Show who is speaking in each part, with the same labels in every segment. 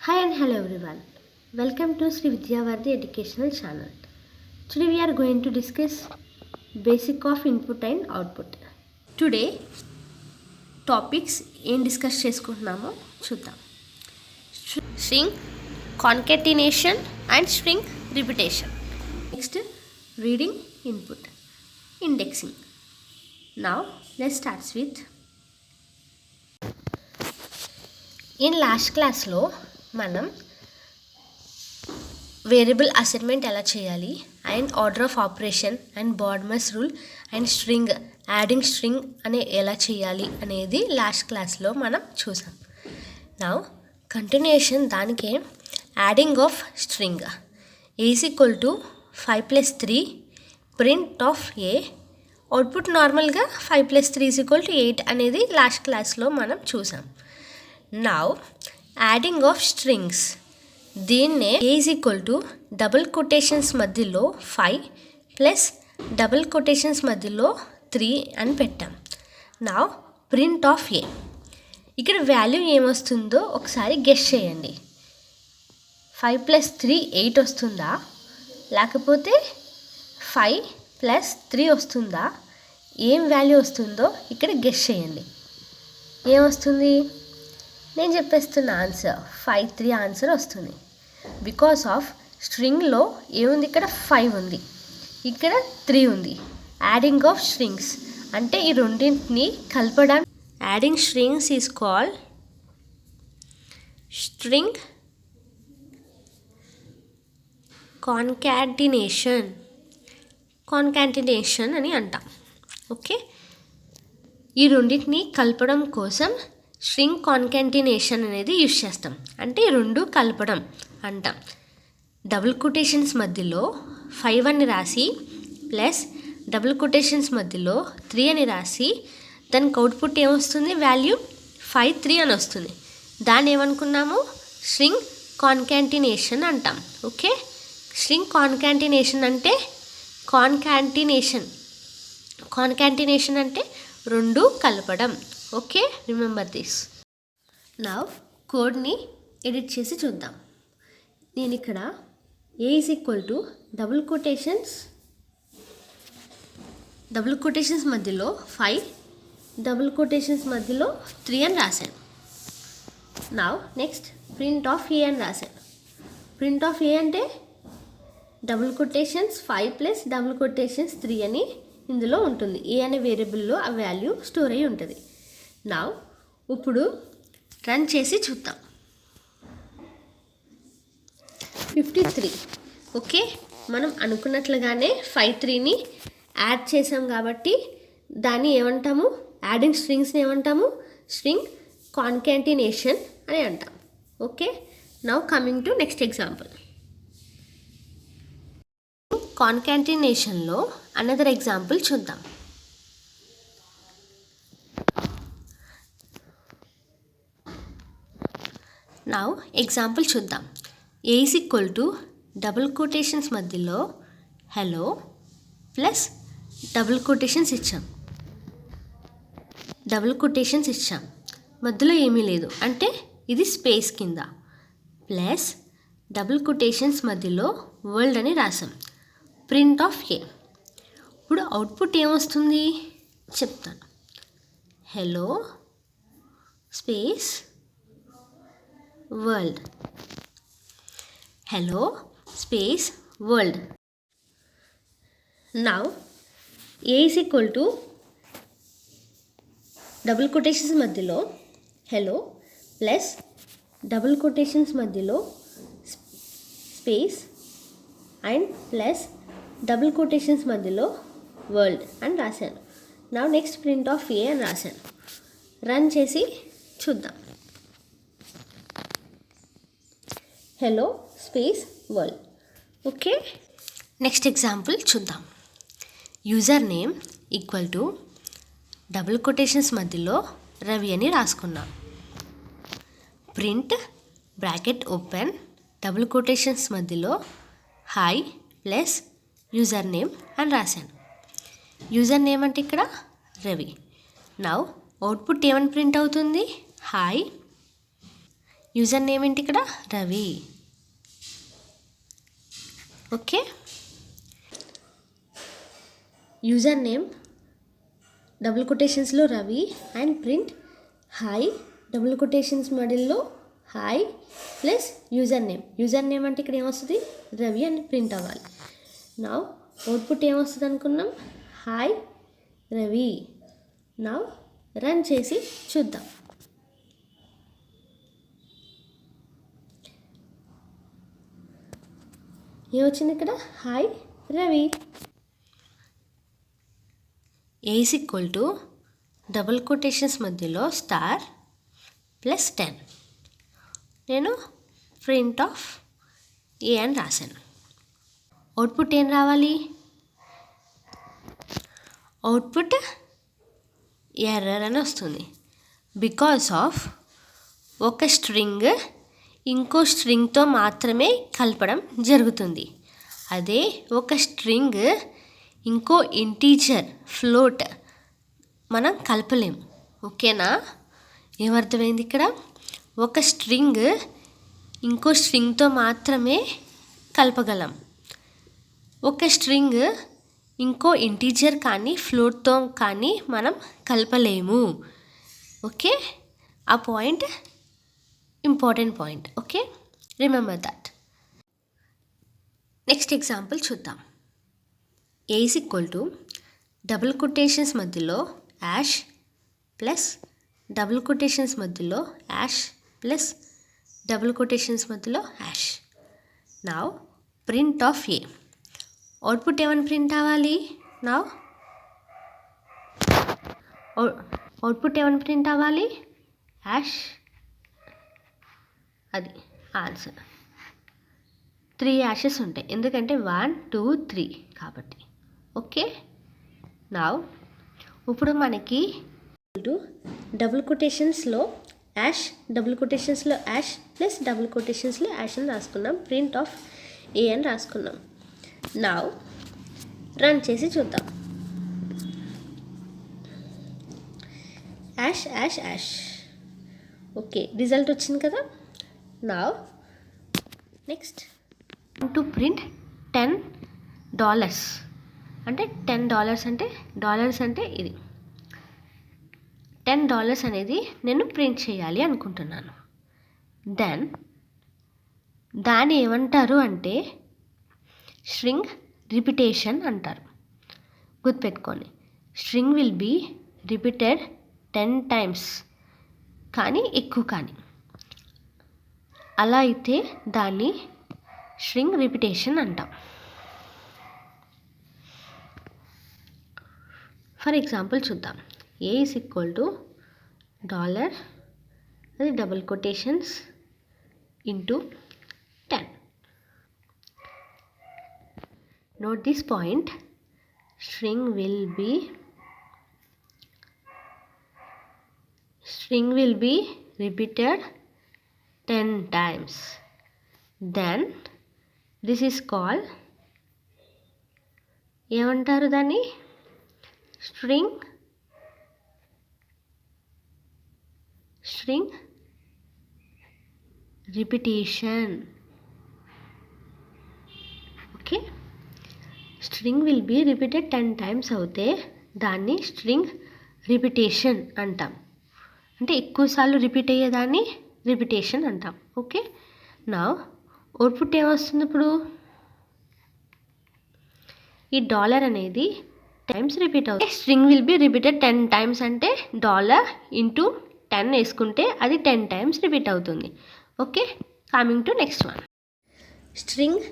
Speaker 1: Hi and hello everyone. Welcome to Sri Vidyavarthi Educational Channel. Today we are going to discuss basic of input and output. Today topics ఏం discuss చేసుకుంటున్నామో చూద్దాం. String concatenation and string repetition. Next reading input, indexing. Now let's start with in last class లో మనం variable assignment ఎలా చేయాలి and order of operation and BODMAS rule and string adding string అనే ఎలా చేయాలి అనేది లాస్ట్ క్లాస్లో మనం చూసాం. నౌ కంటిన్యూషన్ దానికే adding of string is equal to 5+3 print of a output నార్మల్గా 5+3 ఈజ్ ఈక్వల్ టు 8 అనేది లాస్ట్ క్లాస్లో మనం చూసాం. నౌ యాడింగ్ ఆఫ్ స్ట్రింగ్స్ దీన్నే is equal to double quotations మధ్యలో 5 ప్లస్ డబుల్ కొటేషన్స్ మధ్యలో 3 అని పెట్టాం. నా ప్రింట్ ఆఫ్ ఏ ఇక్కడ వాల్యూ ఏమొస్తుందో ఒకసారి గెస్ చేయండి. 5+3 8 వస్తుందా, లేకపోతే 5+3 వస్తుందా? ఏం వాల్యూ వస్తుందో ఇక్కడ గెస్ చేయండి. ఏమొస్తుంది? నేను చెప్పేస్తున్న ఆన్సర్ 5 3 ఆన్సర్ వస్తుంది. బికాస్ ఆఫ్ స్ట్రింగ్లో ఏముంది, ఇక్కడ 5 ఉంది, ఇక్కడ 3 ఉంది. యాడింగ్ ఆఫ్ స్ట్రింగ్స్ అంటే ఈ రెండింటిని కలపడం. Adding strings is called string concatenation అని అంటాం. ఓకే, ఈ రెండింటిని కలపడం కోసం స్ట్రింగ్ కాన్కాటినేషన్ అనేది యూజ్ చేస్తాం. అంటే రెండు కలపడం అంటాం. డబుల్ కొటేషన్స్ మధ్యలో 5 అని రాసి ప్లస్ డబుల్ కొటేషన్స్ మధ్యలో 3 అని రాసి దానికి అవుట్పుట్ ఏమొస్తుంది, వాల్యూ 5 3 అని వస్తుంది. దాన్ని ఏమనుకున్నాము, స్ట్రింగ్ కాన్కాటినేషన్ అంటాం. ఓకే, స్ట్రింగ్ కాన్కాటినేషన్ అంటే కాన్కాటినేషన్ అంటే రెండు కలపడం. Okay, remember this. నా కోడ్ని ఎడిట్ చేసి చూద్దాం. నేను ఇక్కడ a is equal to double quotations మధ్యలో 5 డబుల్ కొటేషన్స్ మధ్యలో 3 అని రాశాను. నా నెక్స్ట్ ప్రింట్ ఆఫ్ ఏ అని రాశాను. ప్రింట్ ఆఫ్ ఏ అంటే double quotations 5 plus double quotations 3 అని ఇందులో ఉంటుంది. ఏ అనే వేరియబుల్లో ఆ వాల్యూ స్టోర్ అయి ఉంటుంది. నా ఇప్పుడు రన్ చేసి చూద్దాం. 53. ఓకే, మనం అనుకున్నట్లుగానే 5 3ని యాడ్ చేసాం కాబట్టి దాన్ని ఏమంటాము, యాడింగ్ స్ట్రింగ్స్ని ఏమంటాము, స్ట్రింగ్ కాన్కాటినేషన్ అని అంటాం. Okay, now coming to next example. కాన్కాటినేషన్లో అనదర్ ఎగ్జాంపుల్ చూద్దాం. నౌ ఎగ్జాంపుల్ చూద్దాం. ఏ is equal to double quotations మధ్యలో హలో ప్లస్ డబుల్ కొటేషన్స్ ఇచ్చాం. మధ్యలో ఏమీ లేదు అంటే ఇది స్పేస్ కింద, ప్లస్ డబుల్ కొటేషన్స్ మధ్యలో వరల్డ్ అని రాసాం. Print of a. ఇప్పుడు అవుట్పుట్ ఏమొస్తుంది చెప్తాను. Hello space world, hello space world. Now a is equal to double quotations మధ్యలో హలో ప్లస్ డబుల్ కొటేషన్స్ మధ్యలో space and plus double quotations మధ్యలో వరల్డ్ అని రాశాను. Now next print of a అని రాశాను. రన్ చేసి చూద్దాం. Hello space world. Okay, next example చూద్దాం. User name equal to double quotations మధ్యలో రవి అని రాసుకున్నాం. Print bracket open double quotations మధ్యలో హాయ్ ప్లస్ యూజర్ నేమ్ అని రాశాను. యూజర్ నేమ్ అంటే ఇక్కడ రవి. నౌ అవుట్పుట్ ఏమని ప్రింట్ అవుతుంది, హాయ్. యూజర్ నేమ్ ఏంటి ఇక్కడ? Ravi. Okay, user name double కొటేషన్స్లో Ravi and print hi double quotations మధ్యలో hi plus user name. User name అంటే ఇక్కడ ఏమొస్తుంది? రవి అని ప్రింట్ అవ్వాలి. నా అవుట్పుట్ ఏమొస్తుంది అనుకున్నాం? హాయ్ రవి. నా రన్ చేసి చూద్దాం. ఏమొచ్చింది ఇక్కడ? Hi Ravi. A is equal to double quotations మధ్యలో స్టార్ ప్లస్ 10. నేను ప్రింట్ ఆఫ్ ఏ అని రాశాను. అవుట్పుట్ ఏం రావాలి? అవుట్పుట్ ఎర్రర్ అని వస్తుంది. బికాస్ ఆఫ్ ఒక స్ట్రింగ్ ఇంకో స్ట్రింగ్తో మాత్రమే కలపడం జరుగుతుంది. అదే ఒక స్ట్రింగ్ ఇంకో ఇంటీజర్ ఫ్లోట్ మనం కలపలేము. ఓకేనా? ఏమర్థమైంది ఇక్కడ? ఒక స్ట్రింగ్ ఇంకో స్ట్రింగ్తో మాత్రమే కలపగలం. ఒక స్ట్రింగ్ ఇంకో ఇంటీజర్ కానీ ఫ్లోట్తో కానీ మనం కలపలేము. ఓకే, ఆ point important point. Okay, remember that. Next example చూద్దాం. ఏ is equal to double quotations మధ్యలో యాష్ ప్లస్ డబుల్ కొటేషన్స్ మధ్యలో యాష్ ప్లస్ డబుల్ కొటేషన్స్ మధ్యలో యాష్. నా ప్రింట్ ఆఫ్ ఏ. అవుట్పుట్ ఏమని ప్రింట్ అవ్వాలి? నా అవుట్పుట్ ఏమని ప్రింట్ అవ్వాలి? యాష్. అది ఆన్సర్. 3 యాషెస్ ఉంటాయి, ఎందుకంటే 1 2 3 కాబట్టి. ఓకే, నా ఇప్పుడు మనకి డబుల్ కొటేషన్స్లో యాష్ డబుల్ కొటేషన్స్లో యాష్ ప్లస్ డబుల్ కొటేషన్స్లో యాష్ అని రాసుకున్నాం. ప్రింట్ ఆఫ్ ఏ అని రాసుకున్నాం. నా రన్ చేసి చూద్దాం. యాష్ యాష్ యాష్. ఓకే, రిజల్ట్ వచ్చింది కదా. నా నెక్స్ట్ టు ప్రింట్ $10 అంటే $10 అంటే డాలర్స్ అంటే ఇది $10 అనేది నేను ప్రింట్ చేయాలి అనుకుంటున్నాను. దెన్ దాన్ని ఏమంటారు అంటే స్ట్రింగ్ రిపిటేషన్ అంటారు. గుర్తుపెట్టుకోండి, string will be repeated 10 times కానీ ఎక్కువ కానీ. అలా అయితే దాన్ని స్ట్రింగ్ రిపిటేషన్ అంటాం. ఫర్ ఎగ్జాంపుల్ చూద్దాం. ఏ ఈజ్ ఈక్వల్ టు డాలర్ అది double quotations into 10. Note this point. String will be repeated 10 times. Then this is called ఏమంటారు దాన్ని? String repetition. Okay, string will be repeated 10 times అవుతే దాన్ని string repetition అంటాం. అంటే ఎక్కువసార్లు repeat అయ్యేదాన్ని రిపిటేషన్ అంటాం. ఓకే, నా అవుట్పుట్ ఏమొస్తుంది ఇప్పుడు? ఈ డాలర్ అనేది టైమ్స్ రిపీట్ అవుతుంది. String will be repeated 10 times అంటే డాలర్ ఇంటూ 10 వేసుకుంటే అది 10 times రిపీట్ అవుతుంది. Okay, coming to next one. String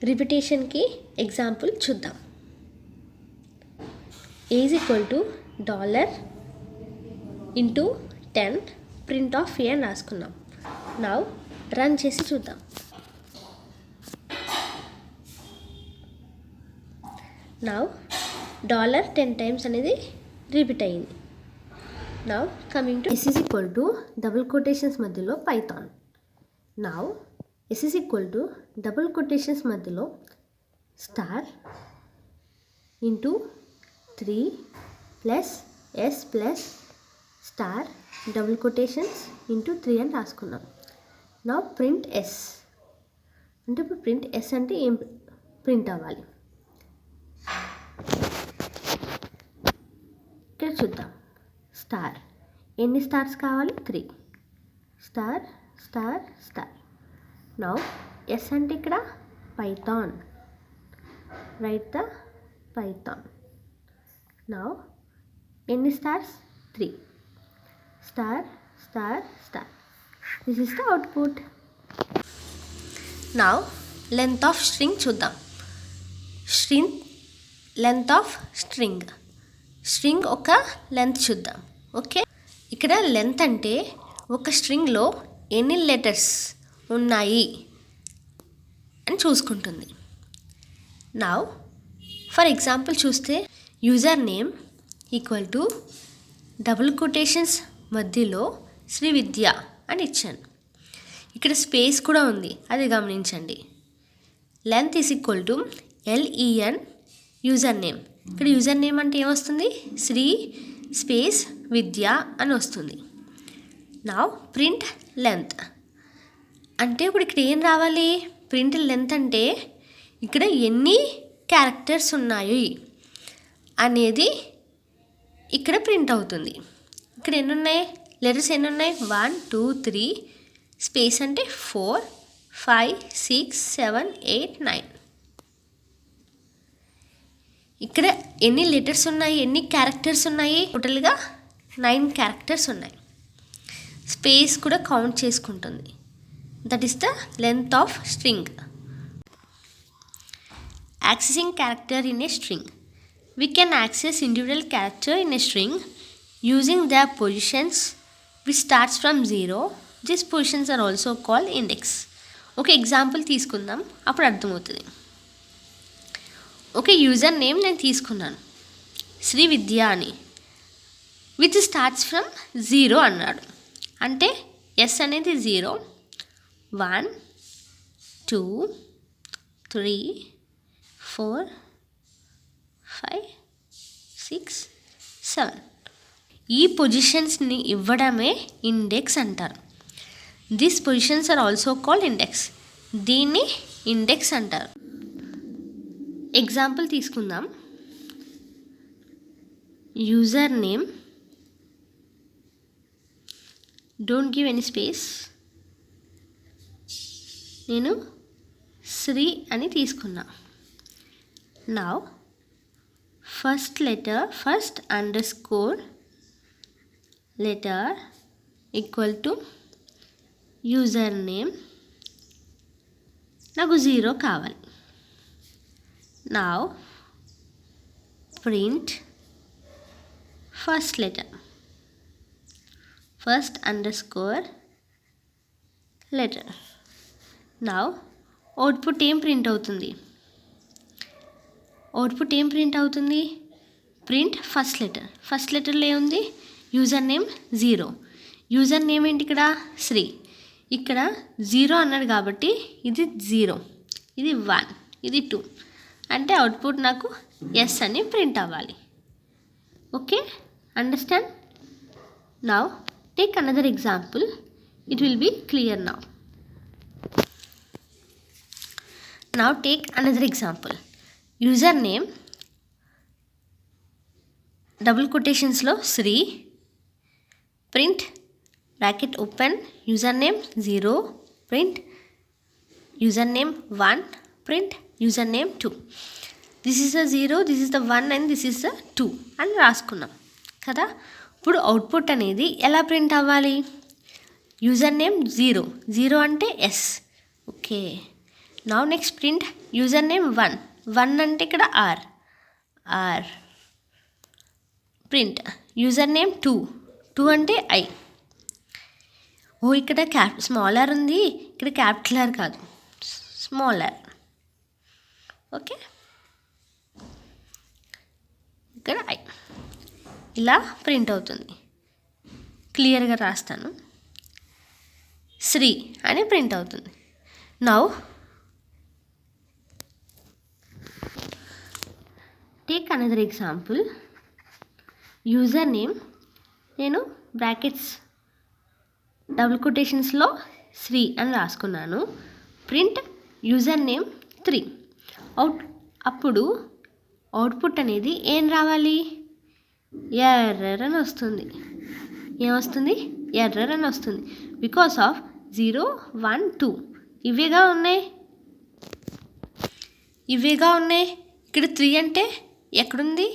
Speaker 1: రిపిటేషన్కి ఎగ్జాంపుల్ చూద్దాం. ఏ is equal to dollar into 10 print of a అని రాసుకున్నాం. నా రన్ చేసి చూద్దాం. నా డాలర్ 10 times అనేది రిపీట్ అయ్యింది. Now coming to s is equal to double quotations మధ్యలో Python. Now s is equal to double quotations మధ్యలో star into 3 plus s plus star double quotations into 3 అని రాసుకున్నాం. నా ప్రింట్ ఎస్ అంటే ఇప్పుడు print yes అంటే ఏం ప్రింట్ అవ్వాలి. ఇక్కడ చూద్దాం. స్టార్, ఎన్ని స్టార్స్ కావాలి? 3. Star star star. Now s అంటే ఇక్కడ Python, right the Python. Now ఎన్ని stars? 3. Star star star. This is the output. Now length of string చూద్దాం. లెంత్ ఆఫ్ స్ట్రింగ్ ఒక లెంత్ చూద్దాం. ఓకే, ఇక్కడ లెంత్ అంటే ఒక స్ట్రింగ్లో ఎన్ని లెటర్స్ ఉన్నాయి అని చూసుకుంటుంది. నౌ ఫర్ ఎగ్జాంపుల్ చూస్తే user name equal to double quotations మధ్యలో శ్రీ విద్య అని ఇచ్చాను. ఇక్కడ స్పేస్ కూడా ఉంది, అది గమనించండి. Length is equal to LEN user name. ఇక్కడ యూజర్ నేమ్ అంటే ఏమొస్తుంది? శ్రీ స్పేస్ విద్య అని వస్తుంది. నా ప్రింట్ లెంత్ అంటే ఇప్పుడు ఇక్కడ ఏం రావాలి? ప్రింట్ లెంత్ అంటే ఇక్కడ ఎన్ని క్యారెక్టర్స్ ఉన్నాయి అనేది ఇక్కడ ప్రింట్ అవుతుంది. ఇక్కడ ఎన్ని ఉన్నాయి? లెటర్స్ ఎన్ని ఉన్నాయి? 1 2 3 స్పేస్ అంటే 4 5 6 7 8 9. ఇక్కడ ఎన్ని లెటర్స్ ఉన్నాయి, ఎన్ని క్యారెక్టర్స్ ఉన్నాయి? టోటల్గా 9 క్యారెక్టర్స్ ఉన్నాయి. స్పేస్ కూడా కౌంట్ చేసుకుంటుంది. That is the length of string. Accessing character in a string. We can access individual character in a string using their positions which starts from 0. These positions are also called index. ఒక example తీసుకుందాం, అప్పుడు అర్థమవుతుంది. Okay, user name నేను తీసుకున్నాను శ్రీ విద్య అని, which starts from 0 అన్నాడు. అంటే yes అనేది 0 1 2 3 4 5 6 7. ఈ పొజిషన్స్ని ఇవ్వడమే ఇండెక్స్ అంటారు. This positions are also called index. దీన్ని ఇండెక్స్ అంటారు. ఎగ్జాంపుల్ తీసుకుందాం. User name, don't give any space, నేను శ్రీ అని తీసుకున్నా. Now first underscore letter equal to user name. నాకు 0 కావాలి. Now print first underscore letter. Now output ఏం ప్రింట్ అవుతుంది? ప్రింట్ ఫస్ట్ లెటర్లో ఏముంది? User name 0. యూజర్ నేమ్ ఏంటి? ఇక్కడ శ్రీ. ఇక్కడ 0 అన్నాడు కాబట్టి ఇది 0, ఇది 1, ఇది 2. అంటే అవుట్పుట్ నాకు ఎస్ అని ప్రింట్ అవ్వాలి. Okay, understand? Now take another example, it will be clear now. Now take another example. User name double కొటేషన్స్లో Sri, print bracket open user name 0, print user name 1, print user name 2. This is the 0, this is the 1 and this is the 2 అని రాసుకున్నాం కదా. ఇప్పుడు output అనేది ఎలా print అవ్వాలి? User name 0 అంటే S. Okay, now next print user name 1 అంటే ఇక్కడ ఆర్. ప్రింట్ యూజర్ నేమ్ 2 అంటే ఐ. ఇక్కడ స్మాల్ ఆర్ ఉంది, ఇక్కడ క్యాపిటల్ ఆర్ కాదు, స్మాల్ ఆర్. ఓకే, ఇక్కడ ఐ. ఇలా ప్రింట్ అవుతుంది. క్లియర్గా రాస్తాను. శ్రీ అని ప్రింట్ అవుతుంది. Now take another example. User name నేను బ్రాకెట్స్ డబుల్ కొటేషన్స్లో శ్రీ అని రాసుకున్నాను. Print user name 3. అప్పుడు అవుట్పుట్ అనేది ఏం రావాలి? ఎర్రర్ అని వస్తుంది. ఏమొస్తుంది? ఎర్రర్ అని వస్తుంది. బికాస్ ఆఫ్ 0, 1, 2 ఇవేగా ఉన్నాయి. ఇక్కడ 3 అంటే ఎక్కడుంది?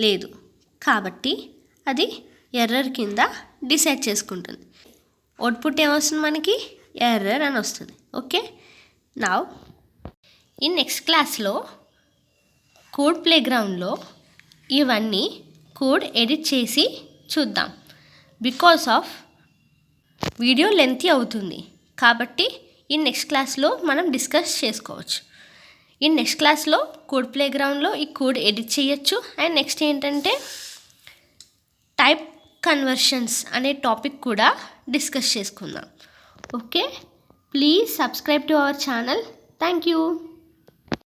Speaker 1: లేదు. కాబట్టి అది ఎర్రర్ కింద డిసైడ్ చేసుకుంటుంది. అవుట్పుట్ ఏమొస్తుంది మనకి? ఎర్రర్ అని వస్తుంది. ఓకే, నౌ ఇన్ నెక్స్ట్ క్లాస్లో కోడ్ ప్లేగ్రౌండ్లో ఇవన్నీ కోడ్ ఎడిట్ చేసి చూద్దాం. బికాస్ ఆఫ్ వీడియో లెంతీ అవుతుంది కాబట్టి ఈ నెక్స్ట్ క్లాస్లో మనం డిస్కస్ చేసుకోవచ్చు. ఈ నెక్స్ట్ క్లాస్లో కోడ్ ప్లేగ్రౌండ్లో ఈ కోడ్ ఎడిట్ చేయొచ్చు. అండ్ నెక్స్ట్ ఏంటంటే టైప్ కన్వర్షన్స్ అనే టాపిక్ కూడా డిస్కస్ చేసుకుందాం. Okay, please subscribe to our channel. Thank you.